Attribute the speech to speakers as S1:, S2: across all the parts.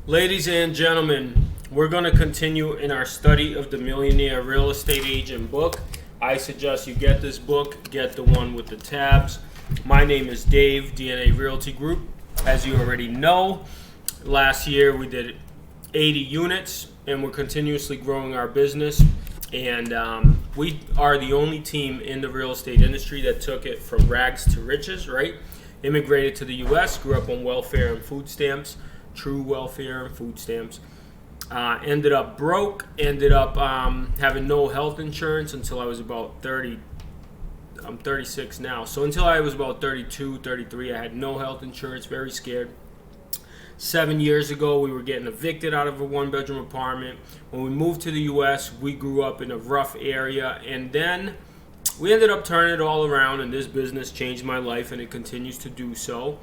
S1: Ladies and gentlemen, we're going to continue in our study of the Millionaire Real Estate Agent book. I suggest you get this book, get the one with the tabs. My name is Dave, DNA Realty Group. As you already know, last year we did 80 units and we're continuously growing our business. And we are the only team in the real estate industry that took it from rags to riches, right? Immigrated to the U.S., grew up on welfare and food stamps. True welfare and food stamps. Ended up broke, ended up having no health insurance until I was about 30. I'm 36 now. So until I was about 32, 33, I had no health insurance, very scared. 7 years ago, we were getting evicted out of a one-bedroom apartment. When we moved to the U.S., we grew up in a rough area, and then we ended up turning it all around, and this business changed my life, and it continues to do so.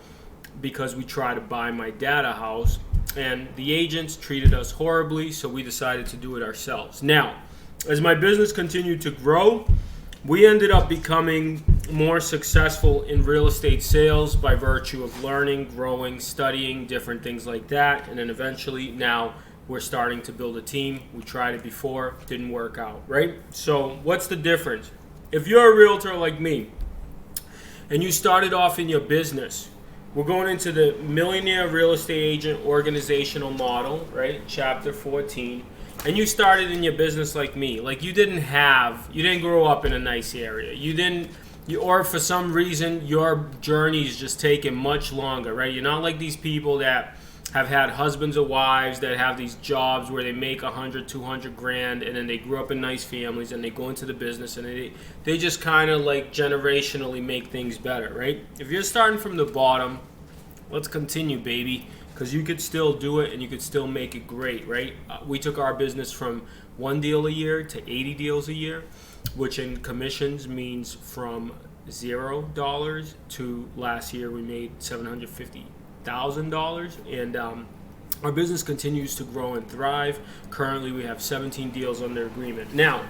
S1: Because we tried to buy my dad a house and the agents treated us horribly, so we decided to do it ourselves. Now, as my business continued to grow, we ended up becoming more successful in real estate sales by virtue of learning, growing, studying, different things like that. And then eventually now we're starting to build a team. We tried it before, didn't work out, right? So what's the difference? If you're a realtor like me and you started off in your business, we're going into the Millionaire Real Estate Agent Organizational Model, right? Chapter 14. And you started in your business like me. Like you didn't grow up in a nice area. Or for some reason, your journey is just taking much longer, right? You're not like these people that have had husbands or wives that have these jobs where they make 100, 200 grand, and then they grew up in nice families and they go into the business and they just kind of like generationally make things better, right? If you're starting from the bottom, let's continue, baby, because you could still do it and you could still make it great, right? We took our business from 1 deal a year to 80 deals a year, which in commissions means from $0 to last year we made $750,000, and our business continues to grow and thrive. Currently, we have 17 deals under agreement. Now,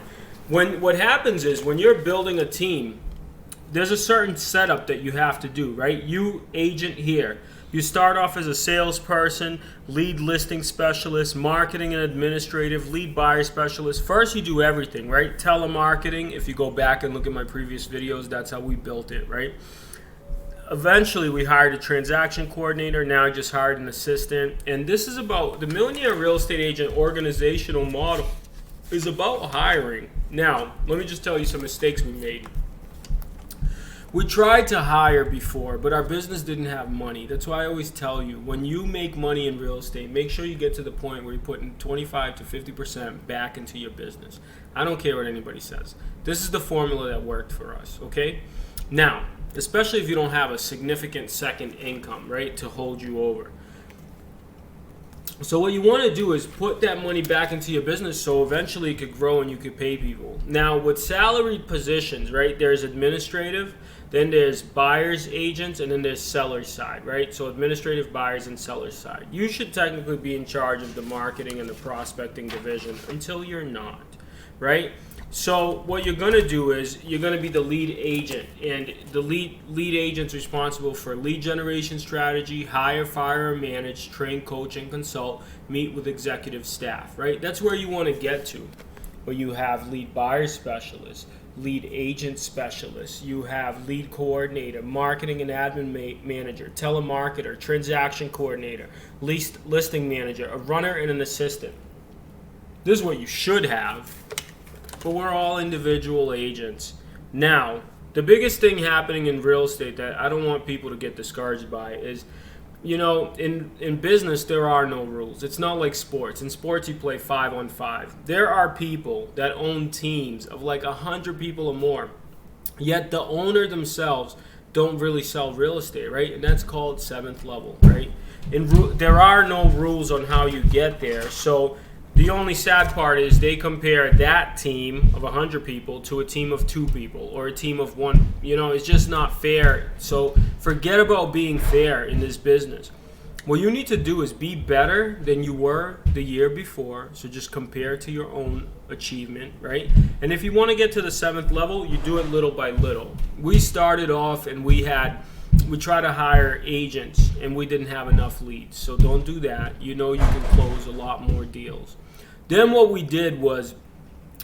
S1: what happens is when you're building a team, there's a certain setup that you have to do, right? You agent here, you start off as a salesperson, lead listing specialist, marketing and administrative, lead buyer specialist. First, you do everything, right? Telemarketing. If you go back and look at my previous videos, that's how we built it, right? Eventually, we hired a transaction coordinator. Now I just hired an assistant. And this is about the Millionaire Real Estate Agent Organizational Model is about hiring. Now, let me just tell you some mistakes we made. We tried to hire before, but our business didn't have money. That's why I always tell you, when you make money in real estate, make sure you get to the point where you're putting 25 to 50% back into your business. I don't care what anybody says. This is the formula that worked for us, okay? Now, especially if you don't have a significant second income, right, to hold you over. So what you want to do is put that money back into your business so eventually it could grow and you could pay people. Now, with salaried positions, right, there's administrative, then there's buyer's agents, and then there's seller's side, right? So administrative, buyers, and seller's side. You should technically be in charge of the marketing and the prospecting division until you're not, right? So what you're going to do is you're going to be the lead agent, and the lead agent's responsible for lead generation strategy, hire, fire, manage, train, coach, and consult, meet with executive staff, right? That's where you want to get to. Where you have lead buyer specialist, lead agent specialist, you have lead coordinator, marketing and admin manager, telemarketer, transaction coordinator, listing manager, a runner, and an assistant. This is what you should have. But we're all individual agents. Now, the biggest thing happening in real estate that I don't want people to get discouraged by is, you know, in business, there are no rules. It's not like sports. In sports, you play 5-on-5. There are people that own teams of like 100 people or more, yet the owner themselves don't really sell real estate, right? And that's called seventh level, right? There are no rules on how you get there. So the only sad part is they compare that team of 100 people to a team of 2 people or a team of 1. You know, it's just not fair. So forget about being fair in this business. What you need to do is be better than you were the year before. So just compare to your own achievement, right? And if you want to get to the 7th level, you do it little by little. We started off and we had we try to hire agents and we didn't have enough leads. So don't do that. You know you can close a lot more deals. Then what we did was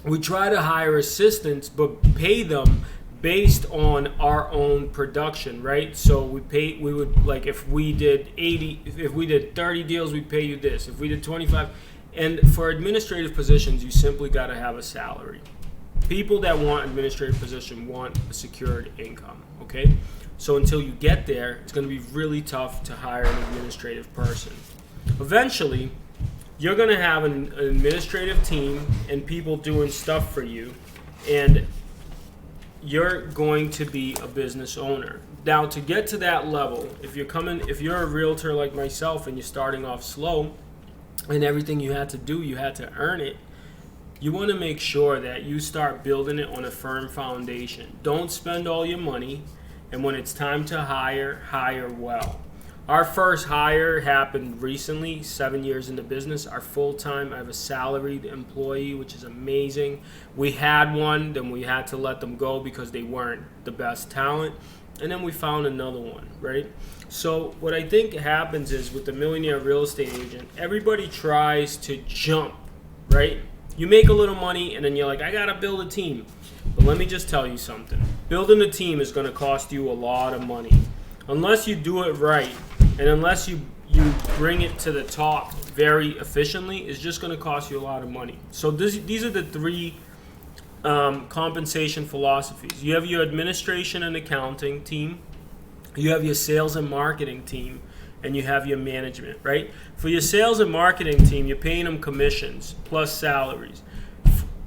S1: we try to hire assistants but pay them based on our own production, right? So we would, like, if we did 30 deals, we'd pay you this. If we did 25, and for administrative positions, you simply got to have a salary. People that want administrative position want a secured income, okay? So until you get there, it's going to be really tough to hire an administrative person. Eventually, you're going to have an administrative team and people doing stuff for you, and you're going to be a business owner. Now, to get to that level, if you're a realtor like myself and you're starting off slow and everything you had to earn it, you want to make sure that you start building it on a firm foundation. Don't spend all your money, and when it's time to hire well. Our first hire happened recently, 7 years in the business. Our full-time, I have a salaried employee, which is amazing. We had one, then we had to let them go because they weren't the best talent. And then we found another one, right? So what I think happens is with the Millionaire Real Estate Agent, everybody tries to jump, right? You make a little money and then you're like, I gotta build a team. But let me just tell you something. Building a team is gonna cost you a lot of money. Unless you do it right, and unless you bring it to the top very efficiently, it's just going to cost you a lot of money. So these are the three compensation philosophies. You have your administration and accounting team, you have your sales and marketing team, and you have your management, right? For your sales and marketing team, you're paying them commissions plus salaries.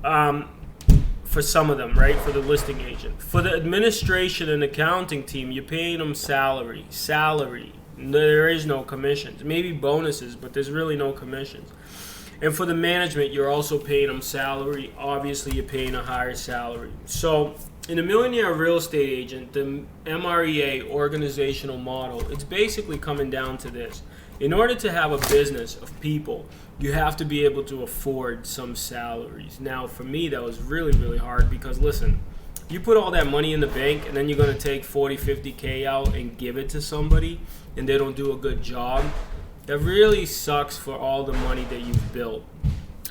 S1: For some of them, right? For the listing agent. For the administration and accounting team, you're paying them salary. There is no commissions. Maybe bonuses, but there's really no commissions. And for the management, you're also paying them salary. Obviously, you're paying a higher salary. So in a Millionaire Real Estate Agent, the MREA organizational model, it's basically coming down to this. In order to have a business of people, you have to be able to afford some salaries. Now, for me, that was really, really hard because, listen, you put all that money in the bank and then you're going to take 40, 50K out and give it to somebody and they don't do a good job. That really sucks for all the money that you've built.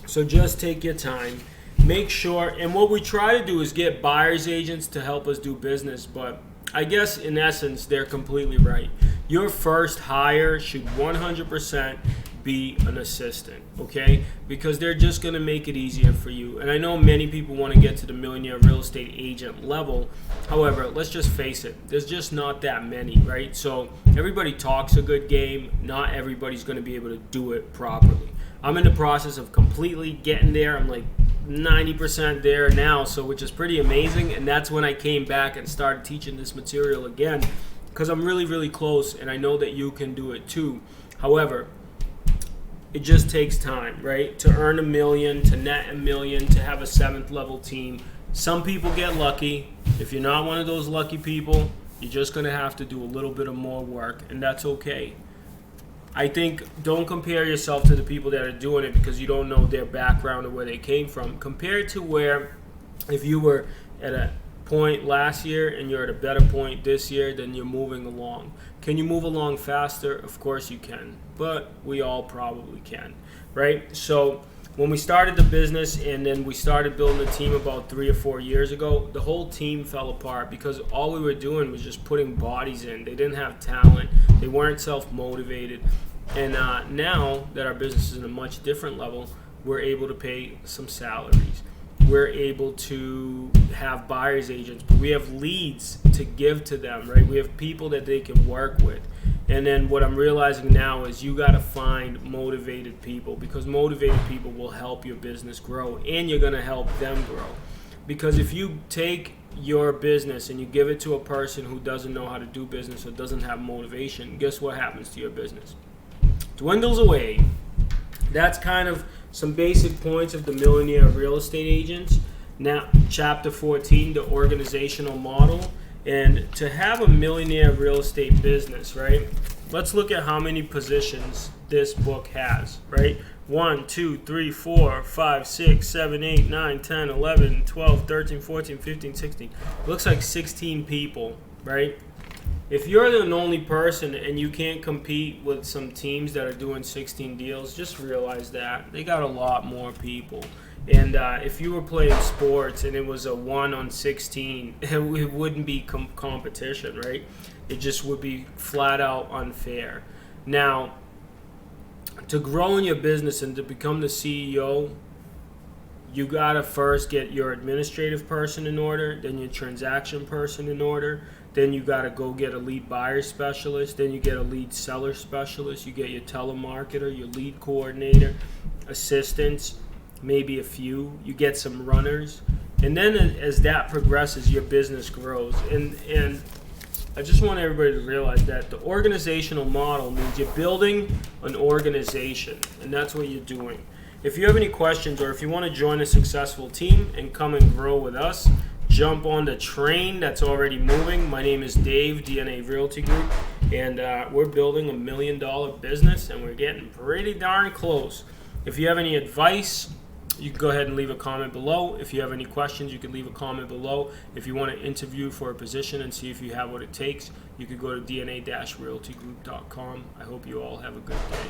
S1: So just take your time. Make sure, and what we try to do is get buyer's agents to help us do business, but I guess in essence, they're completely right. Your first hire should 100% be an assistant, okay? Because they're just going to make it easier for you. And I know many people want to get to the Millionaire Real Estate Agent level. However, let's just face it, there's just not that many, right? So everybody talks a good game. Not everybody's going to be able to do it properly. I'm in the process of completely getting there. I'm like 90% there now, so which is pretty amazing. And that's when I came back and started teaching this material again, because I'm really, really close, and I know that you can do it too. However, it just takes time, right? To earn $1 million, to net $1 million, to have a 7th level team. Some people get lucky. If you're not one of those lucky people, you're just going to have to do a little bit of more work, and that's okay. I think don't compare yourself to the people that are doing it because you don't know their background or where they came from. Compare it to where if you were at a point last year and you're at a better point this year, then you're moving along. Can you move along faster? Of course you can, but we all probably can, right? So when we started the business and then we started building a team about 3 or 4 years ago, the whole team fell apart because all we were doing was just putting bodies in. They didn't have talent. They weren't self-motivated. And now that our business is in a much different level, we're able to pay some salaries. We're able to have buyer's agents, but we have leads to give to them, right? We have people that they can work with. And then what I'm realizing now is you got to find motivated people, because motivated people will help your business grow and you're going to help them grow. Because if you take your business and you give it to a person who doesn't know how to do business or doesn't have motivation, guess what happens to your business? Dwindles away. That's kind of some basic points of the Millionaire Real Estate Agents. Now, Chapter 14, the organizational model. And to have a millionaire real estate business, right? Let's look at how many positions this book has, right? 1, 2, 3, 4, 5, 6, 7, 8, 9, 10, 11, 12, 13, 14, 15, 16. It looks like 16 people, right? if you're the only person and you can't compete with some teams that are doing 16 deals, just realize that they got a lot more people. And if you were playing sports and it was a 1 on 16, it wouldn't be competition, right? It just would be flat out unfair. Now, to grow in your business and to become the CEO, you gotta first get your administrative person in order, then your transaction person in order, then you gotta go get a lead buyer specialist, then you get a lead seller specialist, you get your telemarketer, your lead coordinator, assistants, maybe a few, you get some runners, and then as that progresses, your business grows. And I just want everybody to realize that the organizational model means you're building an organization, and that's what you're doing. If you have any questions or if you want to join a successful team and come and grow with us, jump on the train that's already moving. My name is Dave, DNA Realty Group, and we're building $1 million business, and we're getting pretty darn close. If you have any advice, you can go ahead and leave a comment below. If you have any questions, you can leave a comment below. If you want to interview for a position and see if you have what it takes, you could go to dna-realtygroup.com. I hope you all have a good day.